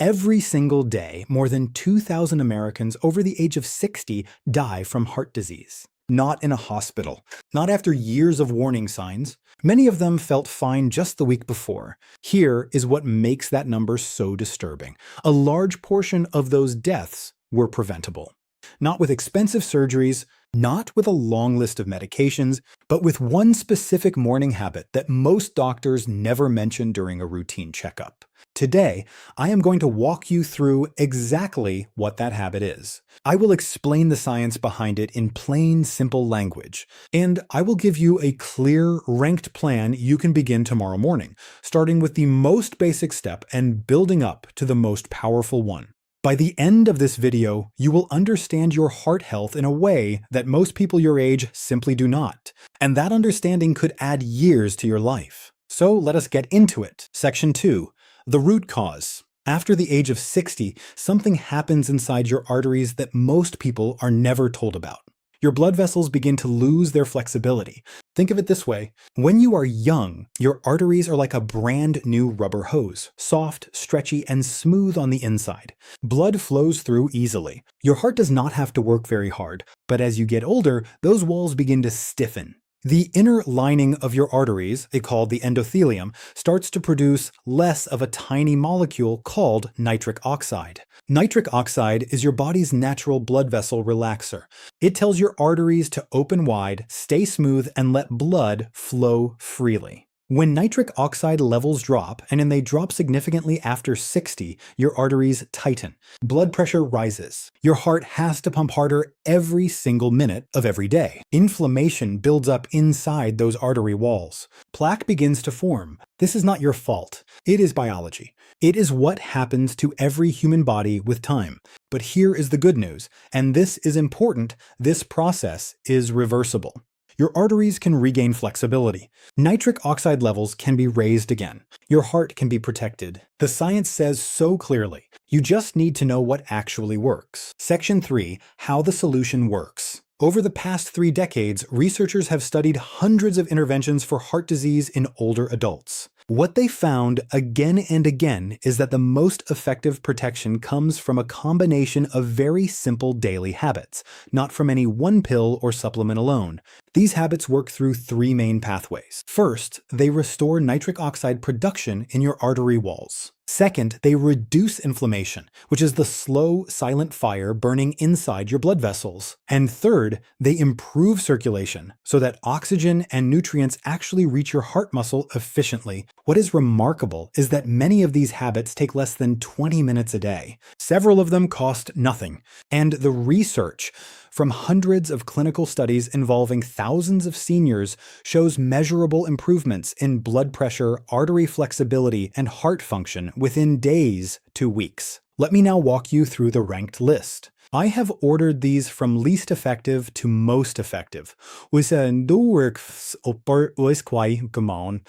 Every single day, more than 2,000 Americans over the age of 60 die from heart disease. Not in a hospital, not after years of warning signs. Many of them felt fine just the week before. Here is what makes that number so disturbing. A large portion of those deaths were preventable. Not with expensive surgeries, not with a long list of medications, but with one specific morning habit that most doctors never mention during a routine checkup. Today, I am going to walk you through exactly what that habit is. I will explain the science behind it in plain, simple language, and I will give you a clear, ranked plan you can begin tomorrow morning, starting with the most basic step and building up to the most powerful one. By the end of this video, you will understand your heart health in a way that most people your age simply do not, and that understanding could add years to your life. So let us get into it. Section 2. The root cause. After the age of 60, something happens inside your arteries that most people are never told about. Your blood vessels begin to lose their flexibility. Think of it this way. When you are young, your arteries are like a brand new rubber hose, soft, stretchy, and smooth on the inside. Blood flows through easily. Your heart does not have to work very hard, but as you get older, those walls begin to stiffen. The inner lining of your arteries, called the endothelium, starts to produce less of a tiny molecule called nitric oxide. Nitric oxide is your body's natural blood vessel relaxer. It tells your arteries to open wide, stay smooth, and let blood flow freely. When nitric oxide levels drop, and then they drop significantly after 60, your arteries tighten. Blood pressure rises. Your heart has to pump harder every single minute of every day. Inflammation builds up inside those artery walls. Plaque begins to form. This is not your fault. It is biology. It is what happens to every human body with time. But here is the good news, and this is important. This process is reversible. Your arteries can regain flexibility. Nitric oxide levels can be raised again. Your heart can be protected. The science says so clearly. You just need to know what actually works. Section 3. How the solution works. Over the past 3 decades, researchers have studied hundreds of interventions for heart disease in older adults. What they found again and again is that the most effective protection comes from a combination of very simple daily habits, not from any one pill or supplement alone. These habits work through 3 main pathways. First, they restore nitric oxide production in your artery walls. Second, they reduce inflammation, which is the slow, silent fire burning inside your blood vessels. And third, they improve circulation so that oxygen and nutrients actually reach your heart muscle efficiently. What is remarkable is that many of these habits take less than 20 minutes a day. Several of them cost nothing. And the research from hundreds of clinical studies involving thousands of seniors shows measurable improvements in blood pressure, artery flexibility, and heart function within days to weeks. Let me now walk you through the ranked list. I have ordered these from least effective to most effective. Hvis du works upper is quite common,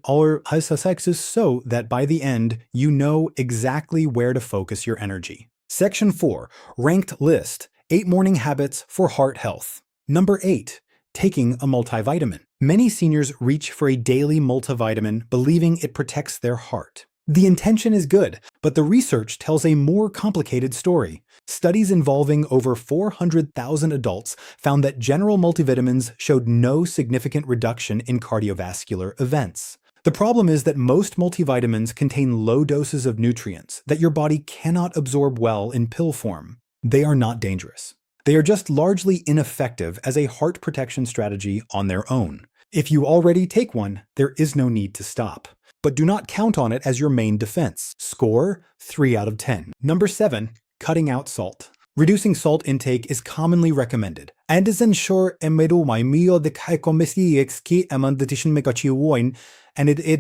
or has a sexes so that by the end, you know exactly where to focus your energy. Section 4. Ranked list. 8 morning habits for heart health. Number 8. Taking a multivitamin. Many seniors reach for a daily multivitamin, believing it protects their heart. The intention is good, but the research tells a more complicated story. Studies involving over 400,000 adults found that general multivitamins showed no significant reduction in cardiovascular events. The problem is that most multivitamins contain low doses of nutrients that your body cannot absorb well in pill form. They are not dangerous. They are just largely ineffective as a heart protection strategy on their own. If you already take one, there is no need to stop. But do not count on it as your main defense. Score 3 out of 10. Number 7. Cutting out salt. Reducing salt intake is commonly recommended. And it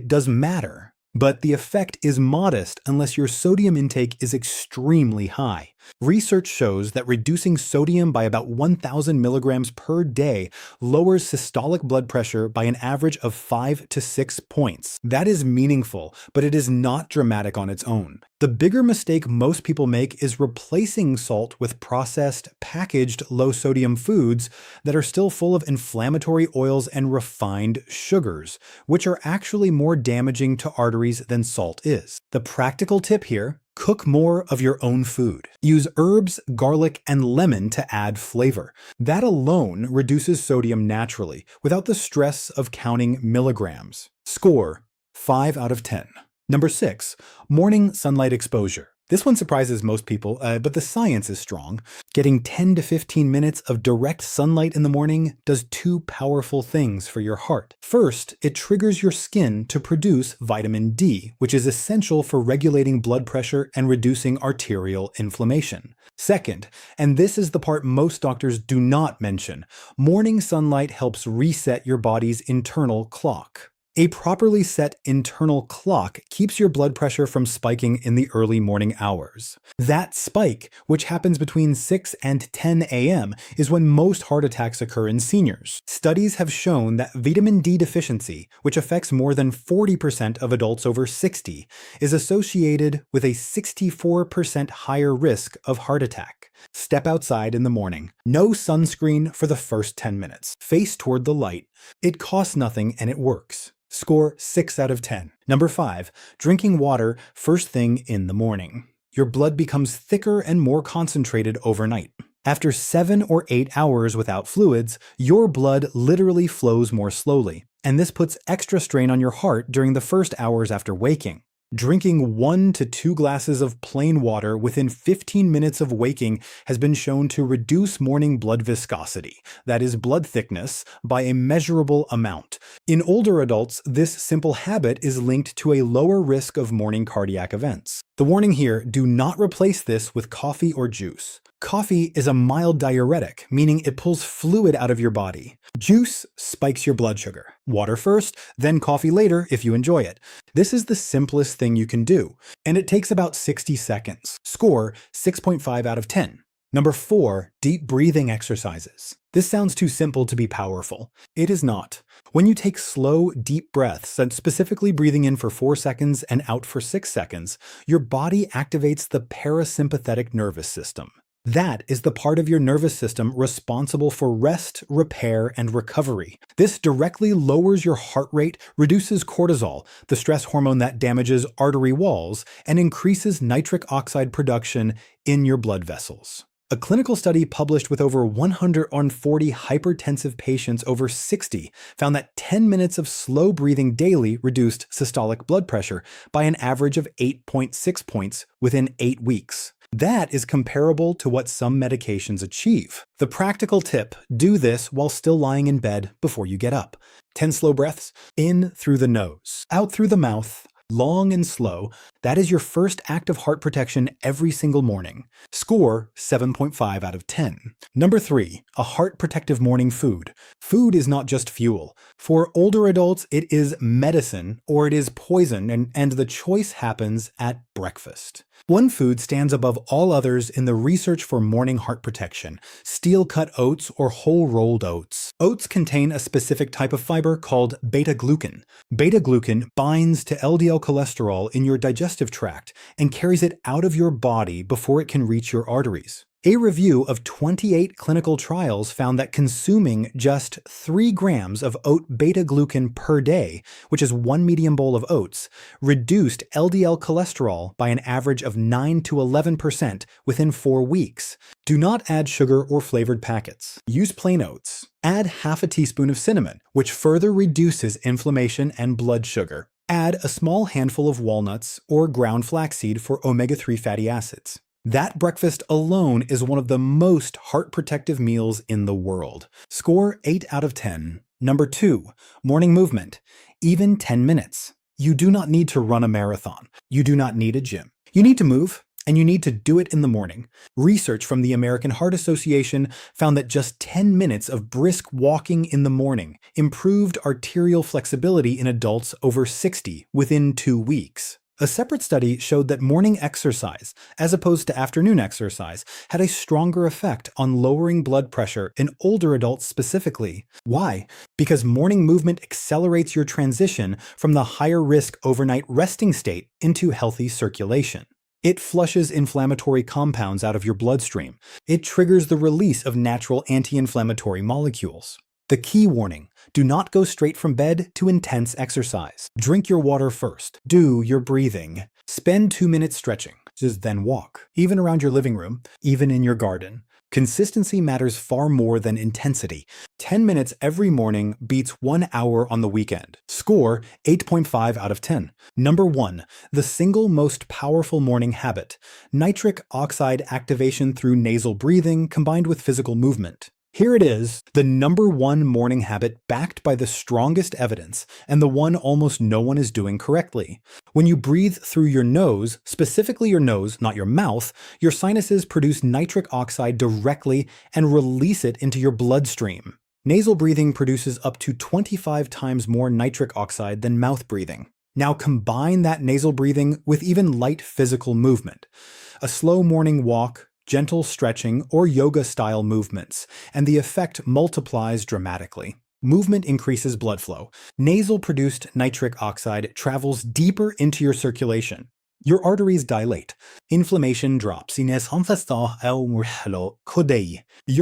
does matter. But the effect is modest unless your sodium intake is extremely high. Research shows that reducing sodium by about 1,000 milligrams per day lowers systolic blood pressure by an average of 5 to 6 points. That is meaningful, but it is not dramatic on its own. The bigger mistake most people make is replacing salt with processed, packaged low-sodium foods that are still full of inflammatory oils and refined sugars, which are actually more damaging to arteries than salt is. The practical tip here: Cook more of your own food. Use herbs, garlic, and lemon to add flavor. That alone reduces sodium naturally, without the stress of counting milligrams. Score 5 out of 10. Number 6. Morning sunlight exposure. This one surprises most people, but the science is strong. Getting 10 to 15 minutes of direct sunlight in the morning does two powerful things for your heart. First, it triggers your skin to produce vitamin D, which is essential for regulating blood pressure and reducing arterial inflammation. Second, and this is the part most doctors do not mention, morning sunlight helps reset your body's internal clock. A properly set internal clock keeps your blood pressure from spiking in the early morning hours. That spike, which happens between 6 and 10 a.m., is when most heart attacks occur in seniors. Studies have shown that vitamin D deficiency, which affects more than 40% of adults over 60, is associated with a 64% higher risk of heart attack. Step outside in the morning. No sunscreen for the first 10 minutes. Face toward the light. It costs nothing and it works. Score 6 out of 10. Number 5. Drinking water first thing in the morning. Your blood becomes thicker and more concentrated overnight. After 7 or 8 hours without fluids, your blood literally flows more slowly, and this puts extra strain on your heart during the first hours after waking. Drinking 1 to 2 glasses of plain water within 15 minutes of waking has been shown to reduce morning blood viscosity, that is blood thickness, by a measurable amount. In older adults, this simple habit is linked to a lower risk of morning cardiac events. The warning here, do not replace this with coffee or juice. Coffee is a mild diuretic, meaning it pulls fluid out of your body. Juice spikes your blood sugar. Water first, then coffee later if you enjoy it. This is the simplest thing you can do, and it takes about 60 seconds. Score 6.5 out of 10. Number 4. Deep breathing exercises. This sounds too simple to be powerful. It is not. When you take slow, deep breaths, and specifically breathing in for 4 seconds and out for 6 seconds, your body activates the parasympathetic nervous system. That is the part of your nervous system responsible for rest, repair, and recovery. This directly lowers your heart rate, reduces cortisol, the stress hormone that damages artery walls, and increases nitric oxide production in your blood vessels. A clinical study published with over 140 hypertensive patients over 60 found that 10 minutes of slow breathing daily reduced systolic blood pressure by an average of 8.6 points within 8 weeks. That is comparable to what some medications achieve. The practical tip, do this while still lying in bed before you get up. 10 slow breaths, in through the nose, out through the mouth, long and slow. That is your first act of heart protection every single morning. Score 7.5 out of 10. Number 3, a heart protective morning food. Food is not just fuel. For older adults, it is medicine or it is poison, and the choice happens at breakfast. One food stands above all others in the research for morning heart protection: steel-cut oats or whole rolled oats. Oats contain a specific type of fiber called beta-glucan. Beta-glucan binds to LDL cholesterol in your digestive tract and carries it out of your body before it can reach your arteries. A review of 28 clinical trials found that consuming just 3 grams of oat beta-glucan per day, which is 1 medium bowl of oats, reduced LDL cholesterol by an average of 9 to 11% within 4 weeks. Do not add sugar or flavored packets. Use plain oats. Add half a teaspoon of cinnamon, which further reduces inflammation and blood sugar. Add a small handful of walnuts or ground flaxseed for omega-3 fatty acids. That breakfast alone is one of the most heart-protective meals in the world. Score 8 out of 10. Number 2, morning movement. Even 10 minutes. You do not need to run a marathon. You do not need a gym. You need to move, and you need to do it in the morning. Research from the American Heart Association found that just 10 minutes of brisk walking in the morning improved arterial flexibility in adults over 60 within 2 weeks. A separate study showed that morning exercise, as opposed to afternoon exercise, had a stronger effect on lowering blood pressure in older adults specifically. Why? Because morning movement accelerates your transition from the higher risk overnight resting state into healthy circulation. It flushes inflammatory compounds out of your bloodstream. It triggers the release of natural anti-inflammatory molecules. The key warning: do not go straight from bed to intense exercise. Drink your water first. Do your breathing. Spend 2 minutes stretching. Just then walk. Even around your living room, even in your garden. Consistency matters far more than intensity. 10 minutes every morning beats 1 hour on the weekend. Score 8.5 out of 10. Number 1. The single most powerful morning habit. Nitric oxide activation through nasal breathing combined with physical movement. Here it is, the number 1 morning habit backed by the strongest evidence, and the one almost no one is doing correctly. When you breathe through your nose, specifically your nose, not your mouth, your sinuses produce nitric oxide directly and release it into your bloodstream. Nasal breathing produces up to 25 times more nitric oxide than mouth breathing. Now combine that nasal breathing with even light physical movement. A slow morning walk, gentle stretching, or yoga-style movements, and the effect multiplies dramatically. Movement increases blood flow. Nasal-produced nitric oxide travels deeper into your circulation. Your arteries dilate. Inflammation drops. Your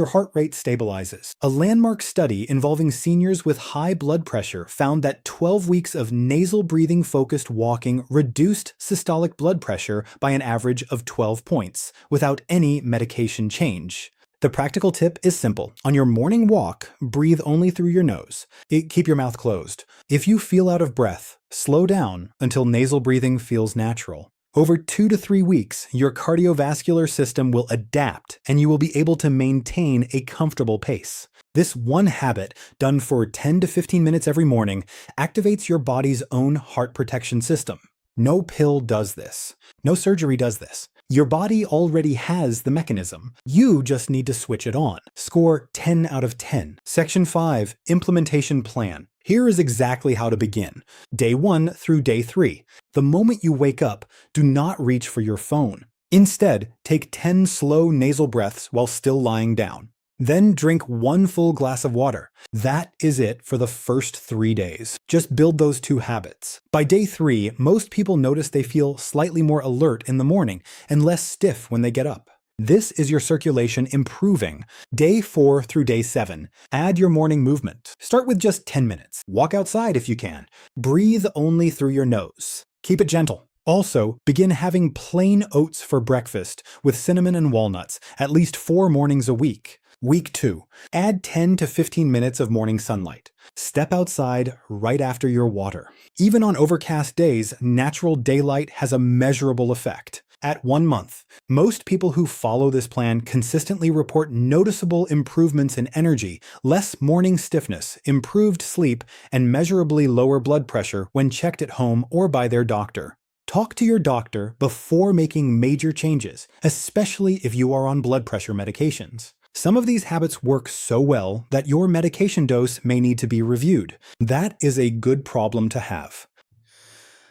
heart rate stabilizes. A landmark study involving seniors with high blood pressure found that 12 weeks of nasal breathing-focused walking reduced systolic blood pressure by an average of 12 points, without any medication change. The practical tip is simple. On your morning walk, breathe only through your nose. Keep your mouth closed. If you feel out of breath, slow down until nasal breathing feels natural. Over 2 to 3 weeks, your cardiovascular system will adapt and you will be able to maintain a comfortable pace. This one habit, done for 10 to 15 minutes every morning, activates your body's own heart protection system. No pill does this. No surgery does this. Your body already has the mechanism. You just need to switch it on. Score 10 out of 10. Section 5, Implementation Plan. Here is exactly how to begin. Day 1 through day 3. The moment you wake up, do not reach for your phone. Instead, take 10 slow nasal breaths while still lying down. Then drink 1 full glass of water. That is it for the first 3 days. Just build those 2 habits. By day 3, most people notice they feel slightly more alert in the morning and less stiff when they get up. This is your circulation improving. Day 4 through day 7, add your morning movement. Start with just 10 minutes. Walk outside if you can. Breathe only through your nose. Keep it gentle. Also, begin having plain oats for breakfast with cinnamon and walnuts at least 4 mornings a week. Week 2. Add 10 to 15 minutes of morning sunlight. Step outside right after your water. Even on overcast days, natural daylight has a measurable effect. At 1 month, most people who follow this plan consistently report noticeable improvements in energy, less morning stiffness, improved sleep, and measurably lower blood pressure when checked at home or by their doctor. Talk to your doctor before making major changes, especially if you are on blood pressure medications. Some of these habits work so well that your medication dose may need to be reviewed. That is a good problem to have.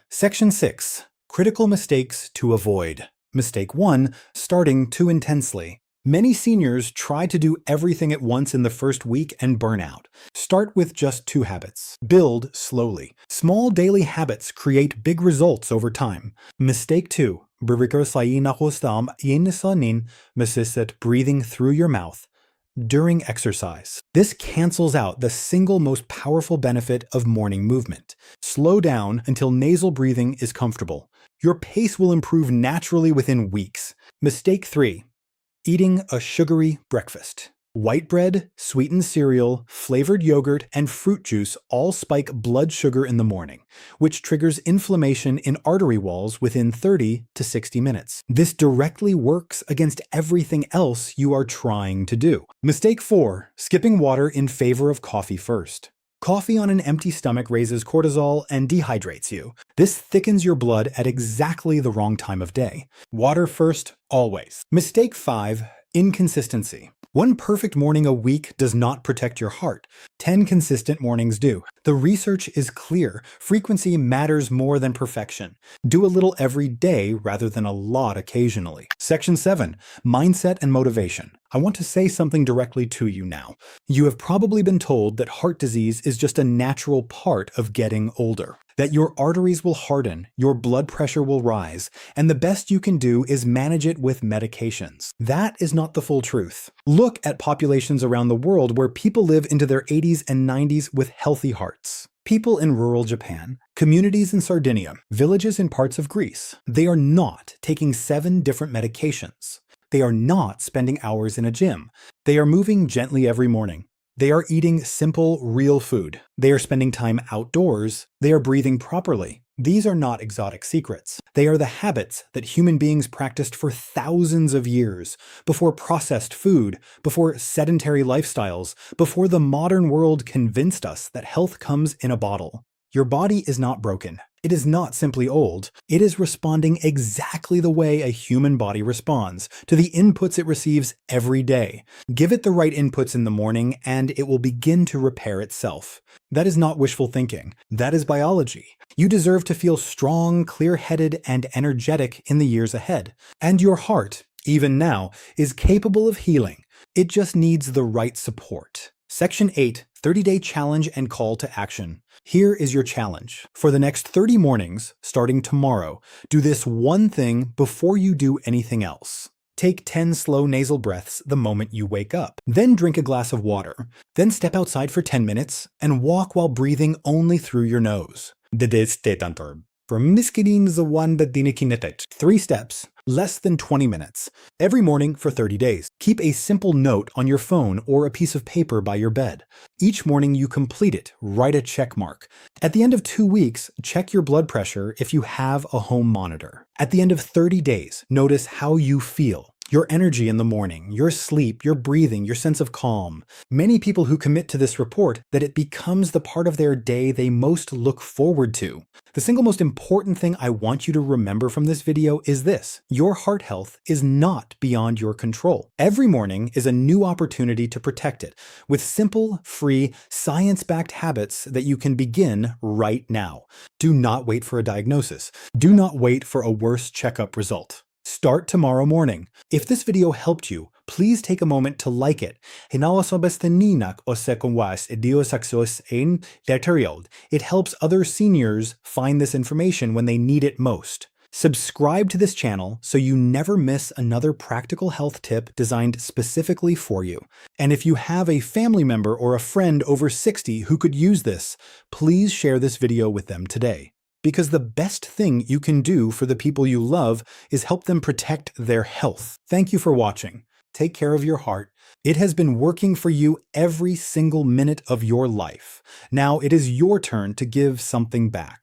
Section 6. Critical mistakes to avoid. Mistake 1. Starting too intensely. Many seniors try to do everything at once in the first week and burn out. Start with just 2 habits. Build slowly. Small daily habits create big results over time. Mistake 2. Breathing through your mouth during exercise. This cancels out the single most powerful benefit of morning movement. Slow down until nasal breathing is comfortable. Your pace will improve naturally within weeks. Mistake 3. Eating a sugary breakfast. White bread, sweetened cereal, flavored yogurt, and fruit juice all spike blood sugar in the morning, which triggers inflammation in artery walls within 30 to 60 minutes. This directly works against everything else you are trying to do. Mistake 4. Skipping water in favor of coffee first. Coffee on an empty stomach raises cortisol and dehydrates you. This thickens your blood at exactly the wrong time of day. Water first, always. Mistake 5. Inconsistency. 1 perfect morning a week does not protect your heart. 10 consistent mornings do. The research is clear. Frequency matters more than perfection. Do a little every day rather than a lot occasionally. Section 7. Mindset and motivation. I want to say something directly to you now. You have probably been told that heart disease is just a natural part of getting older. That your arteries will harden, your blood pressure will rise, and the best you can do is manage it with medications. That is not the full truth. Look at populations around the world where people live into their 80s and 90s with healthy hearts. People in rural Japan, communities in Sardinia, villages in parts of Greece, they are not taking 7 different medications. They are not spending hours in a gym. They are moving gently every morning. They are eating simple, real food. They are spending time outdoors. They are breathing properly. These are not exotic secrets. They are the habits that human beings practiced for thousands of years, before processed food, before sedentary lifestyles, before the modern world convinced us that health comes in a bottle. Your body is not broken. It is not simply old. It is responding exactly the way a human body responds to the inputs it receives every day. Give it the right inputs in the morning and it will begin to repair itself. That is not wishful thinking. That is biology. You deserve to feel strong, clear-headed, and energetic in the years ahead. And your heart, even now, is capable of healing. It just needs the right support. Section 8, 30-Day Challenge and Call to Action. Here is your challenge. For the next 30 mornings, starting tomorrow, do this one thing before you do anything else. Take 10 slow nasal breaths the moment you wake up. Then drink a glass of water. Then step outside for 10 minutes and walk while breathing only through your nose. From Miskidin Zawanda Dinikinetet. 3 steps, less than 20 minutes. Every morning for 30 days. Keep a simple note on your phone or a piece of paper by your bed. Each morning you complete it, write a check mark. At the end of 2 weeks, check your blood pressure if you have a home monitor. At the end of 30 days, notice how you feel. Your energy in the morning, your sleep, your breathing, your sense of calm. Many people who commit to this report that it becomes the part of their day they most look forward to. The single most important thing I want you to remember from this video is this: your heart health is not beyond your control. Every morning is a new opportunity to protect it with simple, free, science-backed habits that you can begin right now. Do not wait for a diagnosis. Do not wait for a worse checkup result. Start tomorrow morning. If this video helped you, please take a moment to like it. It helps other seniors find this information when they need it most. Subscribe to this channel so you never miss another practical health tip designed specifically for you. And if you have a family member or a friend over 60 who could use this, please share this video with them today. Because the best thing you can do for the people you love is help them protect their health. Thank you for watching. Take care of your heart. It has been working for you every single minute of your life. Now it is your turn to give something back.